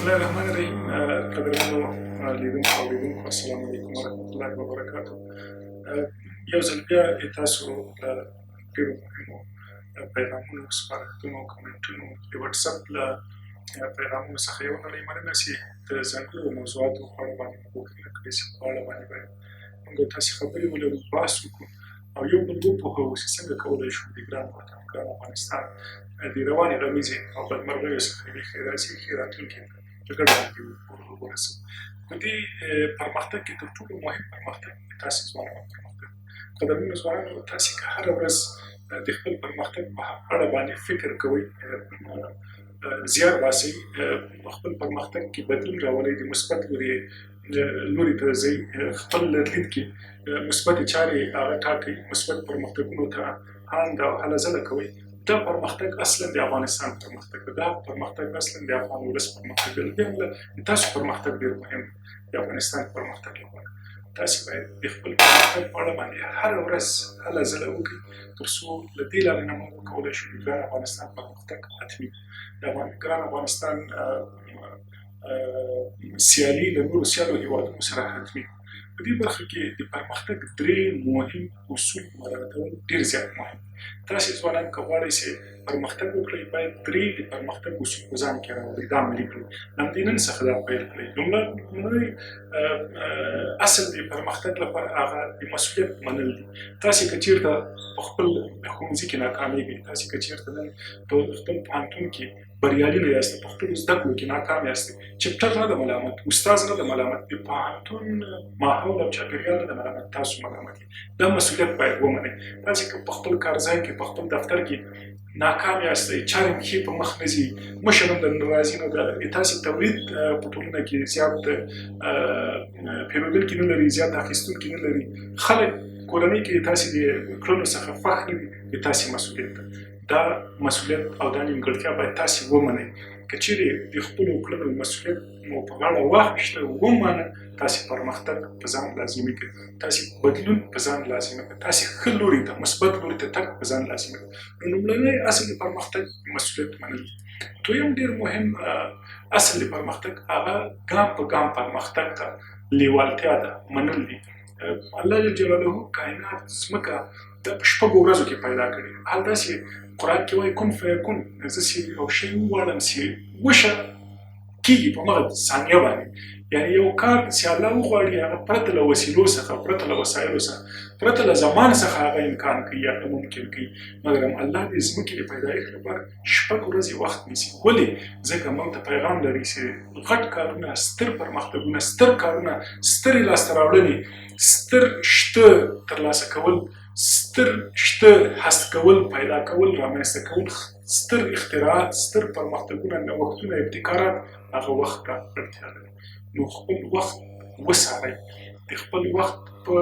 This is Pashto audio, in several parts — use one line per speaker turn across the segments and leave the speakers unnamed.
الله الرحمن الرحیم. قدرمنو لیدونکو او اوریدونکو، السلام علیکم ورحمت الله وبرکاتو. یو ځل بیا تاسو له ډېرو مهمو پیغامونو، سپارښتنو، کمنټونو، د وټساپ له پیغامونو څخه یو نړۍ مننه چې د ځانګړو موضوعاتو په اړه باندې مو پوښتنه کړې چې په اړه باندې باید موږ تاسې خبرې ولرو، بحث وکړو او یو بل وپوهوو چې څنګه کولی شو د ګران وطن، ګران افغانستان د روانې غمیزې او بدمرغیو څخه د ښې راتلونکي په ګډه باندې ورسوو. په دې پرمختګ کې تر ټولو مهم پرمختګ د تاسې ځوانانو پرمختګ. قدرمنو ځوانانو، تاسې که هره ورځ د خپل پرمختګ په اړه باندې فکر کوئ، زیار باسئ، خپل پرمختګ کې بدلون راولئ، د مثبت لوري ته ځئ، خپل لید کې مثبتې چارې هغه ټاکئ، مثبت پرمختګونو ته هاند او هله ځله کوئ. دا پرمختګ اصلا د افغانستان پرمختګ دی، دا پرمختګ اصلا د افغان ولس پرمختګ دی. بیا هم د تاسو پرمختګ ډېر مهم دی د افغانستان پرمختګ لپاره. تاسې باید د خپل پرمختګ په اړه باندې هره ورځ هله ځله وکړئ، تر څو له دې لارې نه موږ وکولی شو د ګران افغانستان پرمختګ حتمي د ګران افغانستان سیالي له نورو سیالو هېوادونو سره حتمي. په دې برخه کې د پرمختګ درې مهم اصول مراعاتول ډېر زیات مهم. تاسې ځوانان که غواړئ چې پرمختګ وکړئ، باید درې د پرمختګ اصول په ځان کې راولئ، دا عملي کړئ. همدې نن څخه دا پیل کړئ. لومړی اصل د پرمختګ لپاره هغه د مسؤلیت منل دي. تاسې که چېرته په خپل ښوونځي کې ناکامېږئ، تاسې که چېرته نن په خپل پوهنتون کې بریالي نه یاست، په خپلو زده کړو کې ناکام یاست، چپټر نه د ملامت، استاد نه د ملامت، د پوهنتون ماحول او چاپېریال نه د ملامت، تاسو ملامت یې. دا مسؤلیت باید ومنئ. تاسې که په خپل کارځای کې، په خپل دفتر کې ناکام یاستئ، چارې مخې په مخ نه ځي، مشر هم درنه راضي نه ده، تاسې تولید په ټولنه کې زیات پیرودونکي نه لري، زیات اخیستونکي نه لري، خلک کورنۍ کې تاسې د کړنو څخه خوښ نه دي، د تاسې مسؤلیت ده. دا مسؤلیت او دا نیمګړتیا باید تاسې ومنئ. که چېرې د خپلو کړنو مسؤلیت مو په غاړه واخیسته، ومنه، تاسې پرمختګ په ځان لازمي کړئ، تاسې بدلون په ځان لازمي کړئ، تاسې ښه لوري ته، مثبت لوري ته تګ په ځان لازمي کړئ. نو لومړنی اصل د پرمختګ مسؤلیت منل دي. دویم ډېر مهم اصل د پرمختګ هغه ګام په ګام پرمختګ ته لیوالتیا ده، منل دي. الله جل جلاله کائنات، ځمکه د په شپږو ورځو کې پیدا کړې. همداسې قرآن کې وایي کن فیکون، زه چې یو شی وغواړم چې وشه کېږي په مغه ثانیه باندې. یعنې یو کار چې الله وغواړي، هغه پرته له وسیلو څخه، پرته له وسایلو څخه، پرته له زمان څخه هغه امکان کوي، هغه ممکن کوي. مګر الله د ځمکې د پیدایښت لپاره شپږ ورځې وخت نیسي. ولې؟ ځکه موږ ته پیغام لري چې غټ کارونه، ستر پرمختګونه، ستر کارونه، سترې لاسته راوړنې، ستر شته ترلاسه کول، ستر شته هست کول، پیدا کول، رامنځته کول، ستر اختراعات، ستر پرمختګونه، نوښتونه، ابتکارات، هغه وخت ته اړتیا لري. نو خپل وخت وڅارئ، د خپل وخت په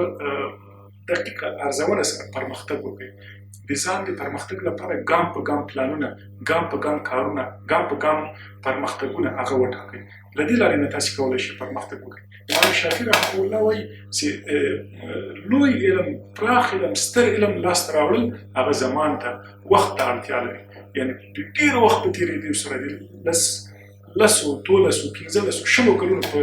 دقیقه ارزونه سره پرمختګ وکړئ. د ځان د پرمختګ لپاره ګام په ګام پلانونه، ګام په ګام کارونه، ګام په ګام پرمختګونه هغه وټاکئ. له دې لارې نه تاسې کولی شئ پرمختګ وکړئ. امام شافعي رحمه الله وایي چې لوی علم، پراخ علم، ستر علم لاسته راوړل هغه زمان ته، وخت ته اړتیا لري. یعنې د ډېر وخت په تېرېدو سره، د لسو، 12، 15، 20 کلونو په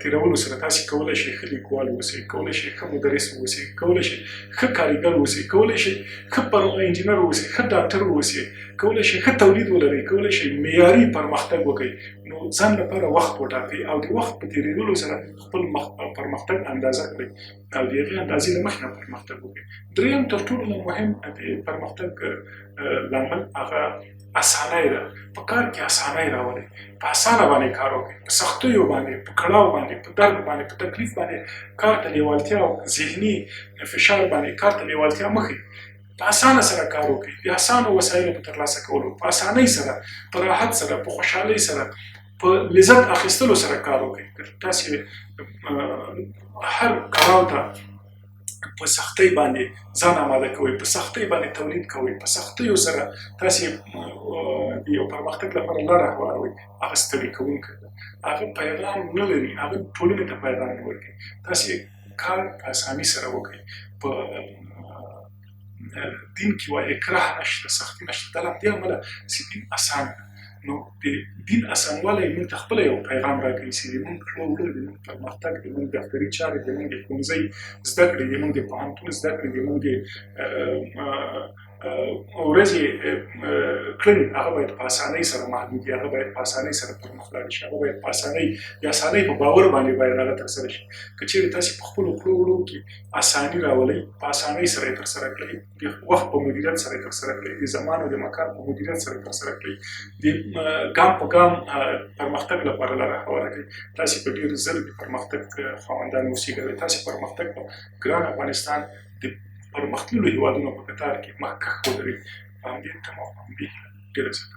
تېرولو سره تاسې کولی شئ ښه لیکوال واوسئ، کولی شئ ښه مدرس واوسئ، کولی شئ ښه کارګر واوسئ، کولی شئ ښه انجینر واوسئ، ښه ډاکټر واوسئ، کولی شئ ښه تولید ولرئ، کولی شئ معیاري پرمختګ وکړئ. نو ځان لپاره وخت وټاکئ او د وخت په تېرېدلو سره خپل پرمختګ اندازه کړئ او د هغې اندازې له مخې نه پرمختګ وکړئ. درېیم تر ټولو مهم د پرمختګ لامل هغه اسانۍ ده. په کار کې اسانۍ راولئ، په اسانه باندې کار وکړئ، په سختیو باندې، په کړاو باندې، په درد باندې، په تکلیف باندې کار ته لیوالتیا او ذهني فشار باندې کار ته لیوالتیا مه ښیئ. په اسانه سره کار وکړئ، د اسانو وسایلو په ترلاسه کولو، په اسانۍ سره، په راحت سره، په خوشحالۍ سره، په لذت اخیستلو سره کار وکړئ. تاسې هر کړاو ته په سختۍ باندې ځان آماده کوئ، په سختۍ باندې تولید کوئ، په سختیو سره تاسې د یو پرمختګ لپاره لاره هواروئ، هغه ستړي کوونکی ده، هغه پیغام نه لري، هغه ټولنې ته پیغام نه ورکوي. تاسې کار په اساني سره وکړئ. په دین کې وایي اکراه نشته، سختي نشته. دا له همدې امله چې دین اسان ده. نو د دین اسانوالی موږ ته خپله یو پیغام راکوي چې زموږ کړه وړه زموږ پرمختګ زموږ دفتري چارې زموږ د ښوونځي زده کړې زموږ د پوهنتون زده کړې زموږ د ورځې کړنې هغه باید په اسانۍ سره محدود وي، هغه باید په اسانۍ سره پرمخ لاړې شي، هغه باید په اسانۍ د اسانۍ په باور باندې باید هغه ترسره شي. که چېرې تاسې په خپلو کړو وړو کې اساني راولئ، په اسانۍ سره یې ترسره کړئ، د وخت په مدیریت سره یې ترسره کړئ، د زمان او د مکان په مدیریت سره یې ترسره کړئ، د ګام په ګام پرمختګ لپاره لاره هواره کړئ، تاسې به ډېر ژر د پرمختګ خاوندان اوسېږئ. تاسې پرمختګ په ګران افغانستان د پرمختللو هېوادونو په کتار کې مخکښ ودرېږئ. په همدې تمه او په همدې هیله ډېره زیاته